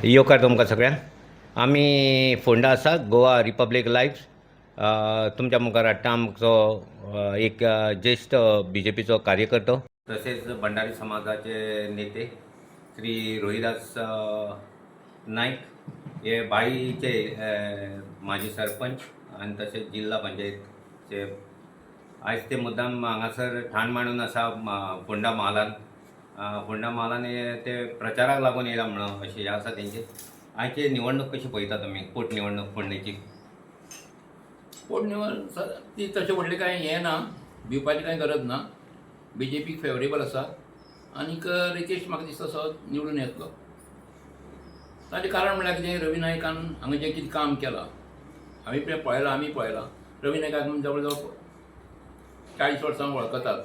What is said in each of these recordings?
येवकार तुमकां सगळ्यांक। आमी फोंडा आसा गोवा रिपब्लीक लायव्ह। तुमच्या मुखार हाडटा आमचो एक ज्येष्ठ BJPचो कार्यकर्तो तसेच भंडारी समाजाचे नेते श्री रोहिदास नाईक हे बाईचे माजी सरपंच आणि तसेच जिल्हा पंचायतचे आज ते मुद्दाम हांगासर ठाण मांडून आसा फोंडा म्हालान। फोंडा म्हालान ते प्रचाराक लागून येयला म्हणून अशें हें आसा तेंचे। आयचे निवडणूक कशी पळयता तुमी, पोटनिवडणूक फोंडेची? पोटनिवडणूक ती तशें व्हडलें कांय हें ना, भिवपाची कांय गरज ना। BJP फेवरेबल आसा आनीक रितेश म्हाका दिसता असो निवडून येतलो। ताचें कारण म्हळ्यार कितें, रवी नायकान हांगा जें कितें काम केलां आमी पळयलां। रवी नायकाक जवळ जवळ 40 वर्सां वळखतात।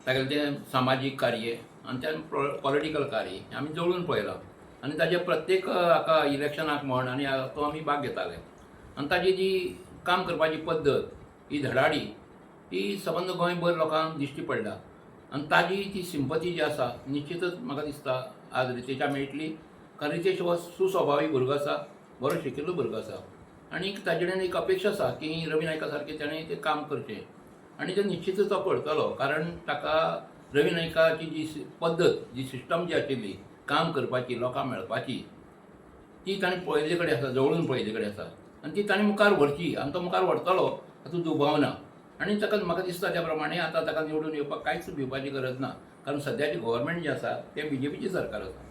तागेलें तें सामाजीक कार्य आनी तें पॉलिटिकल कार्य आमी जवळून पळयलां आनी ताजे प्रत्येक हाका इलेक्शनाक म्हण आनी तो आमी भाग घेताले। आनी ताजी जी काम करपाची पद्दत ही धडाडी ही सबंद गोंयभर लोकांक दिश्टी पडला आनी ताजी ती सिंपती जी आसा निश्चितच म्हाका दिसता आज रितेशा मेळटली। कारण रितेश हो सुस्वभावी भुरगो आसा, बरो शिकिल्लो भुरगो आसा आनीक ताजे कडेन एक अपेक्षा आसा की रवी नायका सारकें तेणें तें काम करचें आनी तें निश्चितच तो करतलो। कारण ताका रवी नायकाची जी पद्दत, जी सिस्टम जी आशिल्ली काम करपाची, लोकांक मेळपाची, ती ताणें पळयल्ले कडेन आसा, जवळून पळयल्ले कडेन आसा आनी ती ताणें मुखार व्हरची आनी तो मुखार व्हरतलो हातूंत दुबाव ना। आनी ताका म्हाका दिसता त्या प्रमाणे आतां ताका निवडून येवपाक कांयच भिवपाची गरज ना। कारण सद्याचें गव्हर्मेंट जें आसा तें BJPचें सरकार आसा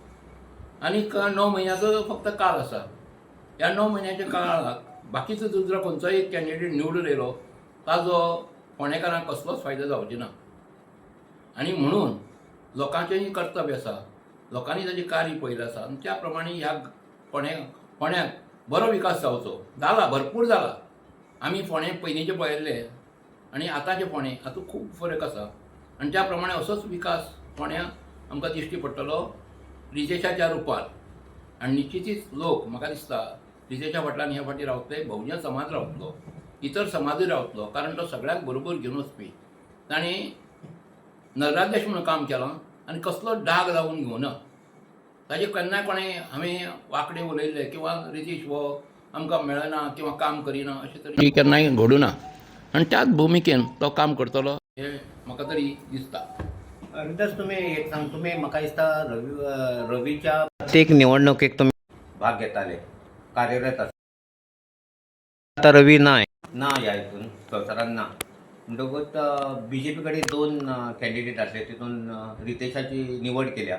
आनीक 9 म्हयन्याचो फक्त काळ आसा। ह्या 9 म्हयन्याच्या काळाक बाकीचो दुसरो खंयचोय एक कॅन्डिडेट निवडून येयलो ताजो फोंडेकारांक कसलोच फायदो जावचो ना। आनी म्हणून लोकांचेंय कर्तव्य आसा, लोकांनी ताजें कार्य पळयलें आसा आनी त्या प्रमाणे ह्या फोंड्याक बरो विकास जावचो। जाला, भरपूर जाला। आमी फोंडे पयलींचे पळयल्ले आनी आतांचे फोंडे हातूंत खूब फरक आसा आनी त्या प्रमाणे असोच विकास फोंड्याक आमकां दिश्टी पडटलो रितेशाच्या रुपान। आनी निश्चितीच लोक म्हाका दिसता रितेशा फाटल्यान ह्या फावटी रावतले बहुजन समाज रावतलो, इतर समाजूय रावतलो। कारण तो सगळ्यांक बरोबर घेवन वचपी। ताणें नगराध्यक्ष म्हणून काम केलां आनी कसलो डाग लावून घेवना। ताजें केन्नाय कोणें हांवें वांकडें उलयल्लें किंवा रितेश हो आमकां मेळना किंवा काम करिना अशें तरी केन्नाय घडूं ना आनी त्याच भुमिकेन तो काम करतलो हें म्हाका तरी दिसता। रितेश, तुम्ही एक सांग, तुम्ही म्हाका दिसता रवीच्या प्रत्येक निवडणुकेक तुम्ही भाग घेताले, कार्यरत आसा। आता रवी ना ह्या हितून संवसारान ना म्हणटकूच BJP कडेन 2 कॅन्डिडेट आसले, तितून रितेशाची निवड केल्या।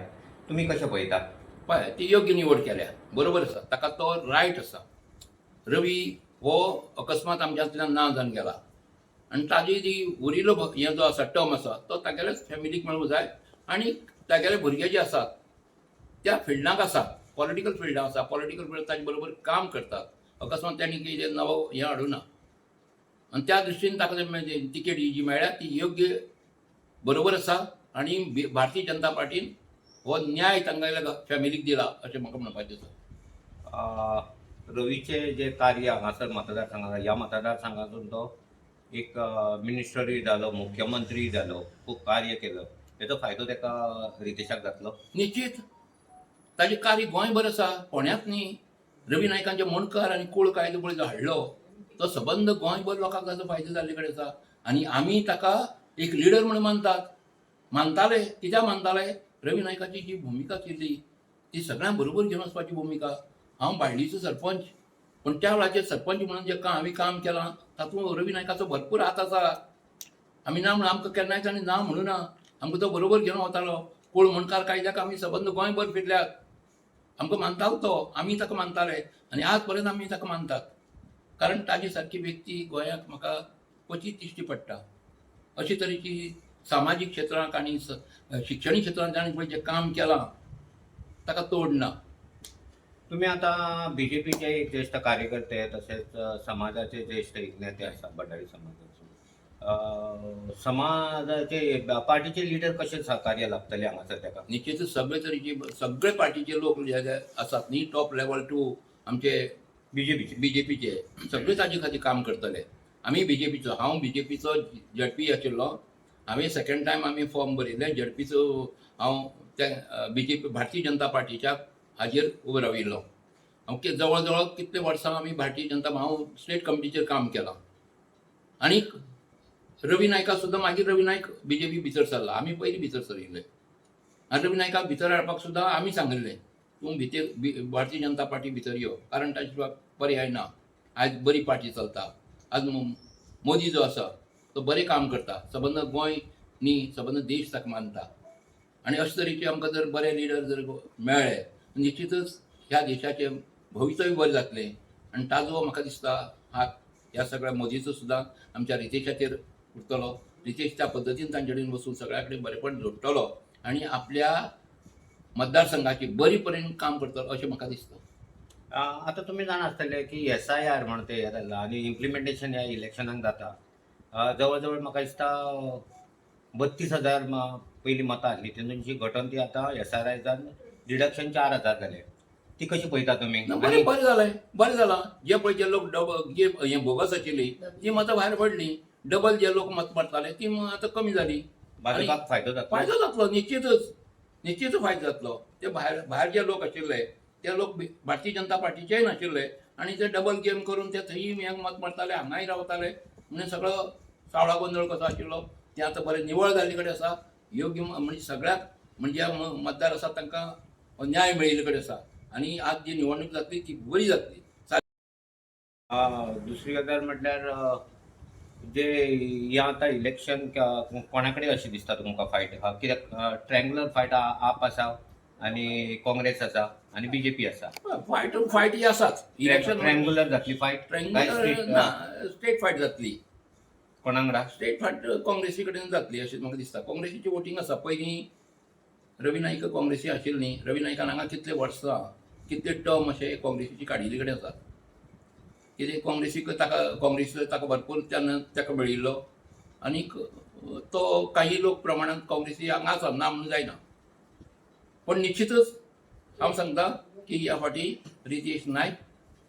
तुमी कशें पळयता? पळय, ती योग्य निवड केल्या, बरोबर आसा, ताका तो रायट आसा। रवी हो अकस्मात आमच्यांतल्यान ना जावन गेला आनी ताजी जी उरिल्लो हें जो आसा टर्म आसा तो तागेल्याच फॅमिलीक मेळूंक जाय आनी तागेले भुरगे जे आसात त्या फिल्डाक आसात, पॉलिटिकल फिल्डाक आसा, पॉलिटिकल फिल्ड ताजे बरोबर काम करतात। अकस्मात तांणी कितें नवो हें हाडूं ना आनी त्या दृश्टीन ताका तिकेट ही जी मेळ्ळ्या ती योग्य बरोबर आसा आनी भारतीय जनता पार्टीन हो न्याय तांगेल्या फॅमिलीक दिला अशें म्हाका म्हणपाचें आसा। रवीचे जे कार्य हांगासर मतदारसंघात, ह्या मतदारसंघातून तो एक मिनिस्टरूय जालो, मुख्यमंत्री जालो, खूब कार्य केलं, हेचो फायदो ताका रितेशाक जातलो? निश्चित ताजें कार्य गोंयभर आसा, फोंड्यांत न्ही। रवी नायकांचे मणकार आनी कुळ कायदो पळय जो हाडलो तो सबंद गोंयभर लोकांक ताजो फायदो जाल्ले कडेन आसा आनी आमी ताका एक लिडर म्हणून मानताले। कित्याक मानताले? रवी नायकाची जी भुमिका केल्ली ती सगळ्यांक बरोबर घेवन वचपाची भुमिका। हांव बाळ्ळीचो सरपंच, पूण त्या वेळाचेर सरपंच म्हणून जें हांवें काम केलां तातूंत रवी नायकाचो भरपूर हात आसा। आमी ना म्हणून आमकां केन्नाय ताणें ना म्हणूं ना, आमकां तो बरोबर घेवन वतालो। कुळ मणकार कायद्याक आमी सबंद गोंयभर फिरल्यात, आमकां मानतालो तो, आमी ताका मानताले आनी आज पर्यंत आमी ताका मानतात। कारण ताजे सारकी व्यक्ती गोंयाक म्हाका क्वचित दिश्टी पडटा। अशे तरेची सामाजीक क्षेत्रांत आनी शिक्षणीक क्षेत्रांत ताणें पळय जें काम केलां ताका तोड ना। तुम्ही आता BJPचे एक ज्येष्ठ कार्यकर्ते, तसेच समाजाचे ज्येष्ठ एक नेते आसा, भंडारी समाजाचे। समाजाचे पार्टीचे लिडर कशे सहकार्य लागतले हांगासर ताका? निश्चितच सगळे पार्टीचे लोक जे आसात न्ही, टॉप लेवल टू आमचे BJPचे सगळे ताजे खातीर काम करतले। आमी BJPचो, हांव BJPचो ZP आशिल्लो। हांवें सेकंड टायम आमी फॉर्म भरिल्लें ZPचो। हांव त्या BJP भारतीय जनता पार्टीच्या हाजेर उबो राविल्लो. हांव जवळ जवळ कितले वर्सां आमी भारतीय जनता हांव स्टेट कमिटीचेर काम केलां. आनीक रवी नायका सुद्दां मागीर रवी नायक बीजेपी भितर सरला. आमी पयलीं भितर सरिल्ले. आनी रवी नायकाक भितर हाडपाक सुद्दां आमी सांगिल्लें तूं भारतीय जनता पार्टी भितर यो, कारण ताचे शिवाय पर्याय ना. आयज बरी पार्टी चलता. आज मोदी जो आसा तो बरें काम करता. सबंद गोंय न्ही सबंद देश ताका मानता. आनी अशे तरेचे आमकां जर बरे लिडर जर मेळ्ळे निश्चितच ह्या देशाचें भवितव्य बरें जातलें. आनी ताजो म्हाका दिसता हात ह्या सगळ्या मोदीचो सुद्दां आमच्या रितेशाचेर उरतलो. रितेश त्या पद्दतीन तांचे कडेन वचून सगळ्या कडेन बरेपण जोडटलो आनी आपल्या मतदारसंघाची बरी परेन काम करतलो अशें म्हाका दिसता. आता तुम्ही जाणा आसतले की SIR म्हणून ते जाल्ला आनी इम्प्लिमेंटेशन ह्या इलेक्शनाक जाता. जवळ जवळ म्हाका दिसता 32,000 पयलीं मतां आसली तेतूनची घटोवन ती आतां SRIजान डिडक्शन 4,000 जाले. ती कशी पळयता तुमी? बरें जालें, बरें जालां. जे पळय जे लोक जे हें बोगस आशिल्ली ती मतां भायर पडलीं. डबल जे लोक मत मारताले ती आतां कमी जाली. भाजपाक फायदो जातलो निश्चितच फायदो जातलो. ते भायर जे लोक आशिल्ले ते लोक भारतीय जनता पार्टीचेय नाशिल्ले आनी ते डबल गेम करून ते थंय हें मत मारताले, हांगाय रावताले. म्हणजे सगळो सावळा गोंदळ कसो आशिल्लो ते आतां बरें निवळ जाल्ले कडेन आसा. योग्य म्हणजे सगळ्याक म्हणजे मतदार आसा तांकां न्याय मेळिल्ले कडेन आसा. आनी आज जी निवडणूक जातली ती बरी जातली. दुसरी गजाल म्हटल्यार जे हें आतां इलेक्शन कोणा कडेन अशें दिसता तुमकां फायट? कित्याक ट्रँग्युलर फायट आप आसा आनी काँग्रेस आसा आनी BJP आसा. फायट ही आसाच. इलेक्शन ट्रँग्युलर जातली फायट? स्टेट फायट जातली. कोणाक वांगडा? स्टेट फायट काँग्रेसी कडेन जातली अशें म्हाका दिसता. काँग्रेसीची वोटींग आसा. पयलीं रवी नाईक काँग्रेसी आशिल्ली न्ही. रवी नायकान हांगा कितले वर्सां कितले टर्म अशे काँग्रेसीची काडिल्ले कडेन आसा. कितें काँग्रेस ताका भरपूर तेन्ना ताका मेळिल्लो आनीक तो काही लोक प्रमाणांत काँग्रेसी हांगा आसा ना म्हणून जायना. पण निश्चितच हांव सांगता की ह्या फावटी रितेश नायक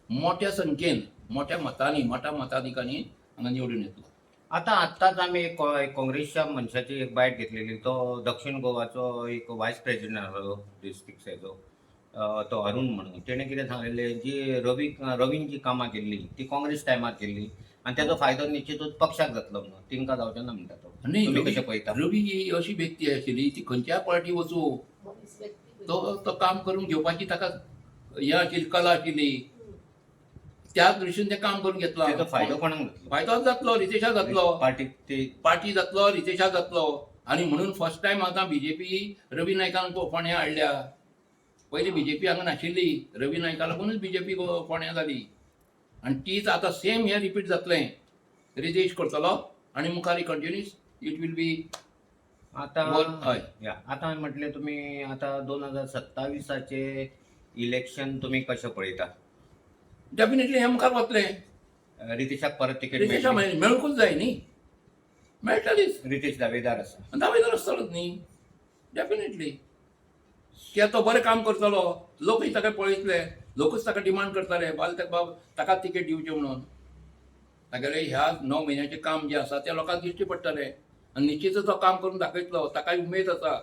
मोठ्या संख्येन मोठ्या मताधिकांनी हांगा निवडून येतलो. आत्ताच आमी एक काँग्रेसच्या मनशाची एक बायट घेतलेली. तो दक्षिण गोवाचो एक वायस प्रेसिडेंट आसलो डिस्ट्रिक्टचो तो अरुण म्हणून. तेणें कितें सांगलेलें जी रवीन जी कामां केल्ली ती काँग्रेस टायमार केल्ली आनी ताचो फायदो निश्चितूच पक्षाक जातलो म्हणून. तिंका जावचें ना म्हणटा तो. तुमी कशें पळयता? रवी ही अशी व्यक्ती आशिल्ली ती खंयच्याय पार्टी वचूं तो काम करून घेवपाची ताका हें आशिल्ली कला आशिल्ली. त्या दृश्टीन तें काम करून घेतलो. ताचो फायदो कोणाक जातलो? फायदोच जातलो रितेशाक जातलो. पार्टी जातलो रितेशाक जातलो. आनी म्हणून फर्स्ट टायम आतां BJP रवी नायकान फोंड्या हाडल्या. पयलीं BJP हांगा नाशिल्ली. रवी नायका लागूनच BJP फोंड्या जाली. आनी तीच आतां सेम हें रिपीट जातलें. रितेश करतलो आनी मुखार कंटिन्यूस इट वील बी. आतां म्हटलें तुमी आतां 2027चे इलेक्शन तुमी कशें पळयता? डेफिनेटली हें मुखार वतलें. रितेशाक परत तिकेट रितेशा मेळूंकूच जाय न्ही. मेळटलीच. रितेश दावेदार आसा. दावेदार आसतलोच न्ही. डेफिनेटली कित्याक तो बरें काम करतलो. लोकूय ताका पळयतले. लोकूच ताका डिमांड करतले ताका तिकेट दिवचें म्हणून. तागेलें ह्या 9 म्हयन्याचें काम जें आसा तें लोकांक दिश्टी पडटलें आनी निश्चितच तो काम करून दाखयतलो. ताकाय उमेद आसा.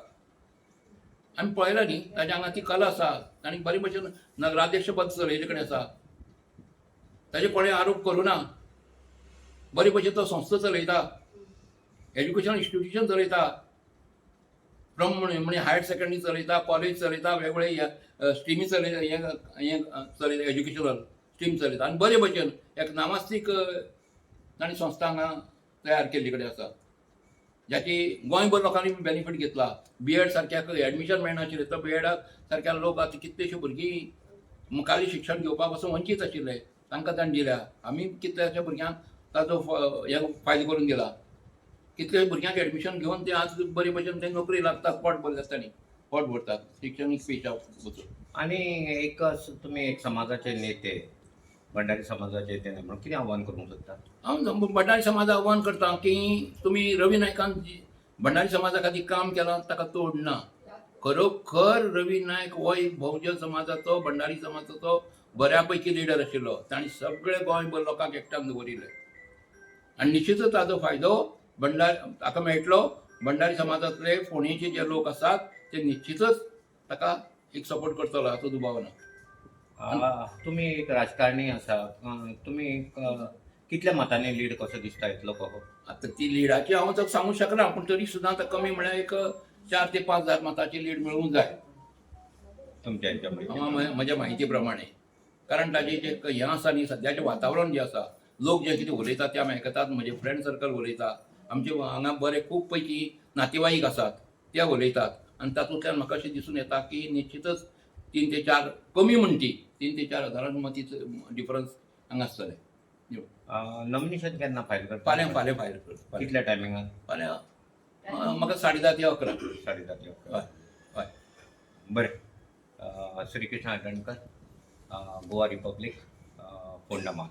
आमी पळयलां न्ही ताच्या हांगा ती कला आसा आनी बरे भशेन नगराध्यक्ष पद चलयले कडेन आसा. ताजे कोणें आरोप करूं ना. बरे भशेन तो संस्था चलयता. एज्युकेशन इन्स्टिट्यूशन चलयता. म्हणजे हायर सेकंडरी चलयता, कॉलेज चलयता, वेगवेगळे स्ट्रिमी चलयता, हें चलयता, एज्युकेशनल स्ट्रीम चलयता आनी बरे भशेन एक नामास्तीक ताणी संस्था हांगा तयार केल्ली कडेन आसा ज्याची गोंयभर लोकांनी बेनिफीट घेतला. B.Ed सारक्याक एडमिशन मेळनाशिल्लें. तो B.Ed सारक्या लोक आतां कितलेशे भुरगीं मुखारी शिक्षण घेवपा पासून वंचीत आशिल्ले तांकां ताणें दिल्या. आमी कितल्याशा भुरग्यांक ताजो हें फायदो करून दिला. कितले भुरग्यांक एडमिशन घेवन ते आज बरे भशेन ते नोकरी लागतात. पोट भरतात तांणी पोट भरतात शिक्षणीक पेशा वचून. आनी तुमी एक समाजाचे नेते भंडारी समाजाचे नेते म्हणून कितें आव्हान करूंक सोदता? हांव भंडारी समाजाक आव्हान करता की तुमी रवी नायकान भंडारी समाजा खातीर काम केलां ताका तोड ना. खरोखर रवी नायक हो एक बहुजन समाजाचो भंडारी समाजाचो बऱ्या पैकी लिडर आशिल्लो. ताणी सगळे गोंयभर लोकांक एकठांय दवरिल्ले आनी निश्चितच ताजो फायदो ताका मेळटलो. भंडारी समाजांतले फोंडेचे जे लोक आसात ते निश्चितच ताका एक सपोर्ट करतलो हाचो दुबाव ना. तुम्ही एक राजकारणी आसा, तुम्ही कितल्या मतांनी लीड कसो दिसता येतलो कहो? आता ती लिडाची हांव तर सांगू शकना, पूण तरी सुद्दां आतां कमी म्हळ्यार एक 4 ते 5 हजार मताची लीड मेळूंक जाय तुमच्या ह्याच्यामध्ये म्हज्या म्हायती प्रमाणे. कारण ताजें जें हें आसा न्ही, सद्याचें वातावरण जें आसा, लोक जे कितें उलयतात ते आमी आयकतात, म्हजे फ्रेंड सर्कल उलयता, आमचे हांगा बरे खूब पैकी नातेवाईक आसात ते उलयतात, आनी तातूंतल्यान म्हाका अशें दिसून येता की निश्चितच 3 ते 4 कमी म्हणटी 3 ते 4 हजारांनी मतीचो डिफरन्स हांगा आसतलें. नॉमिनेशन केन्ना फायल करता? फाल्यां फाल्यां फायल करता. कितल्या टायमिंगान? फाल्यां म्हाका 10:30 ते 11. 10:30 हय हय. बरें. श्रीकृष्ण आडणकर, गोवा रिपब्लीक, फोंडा माल.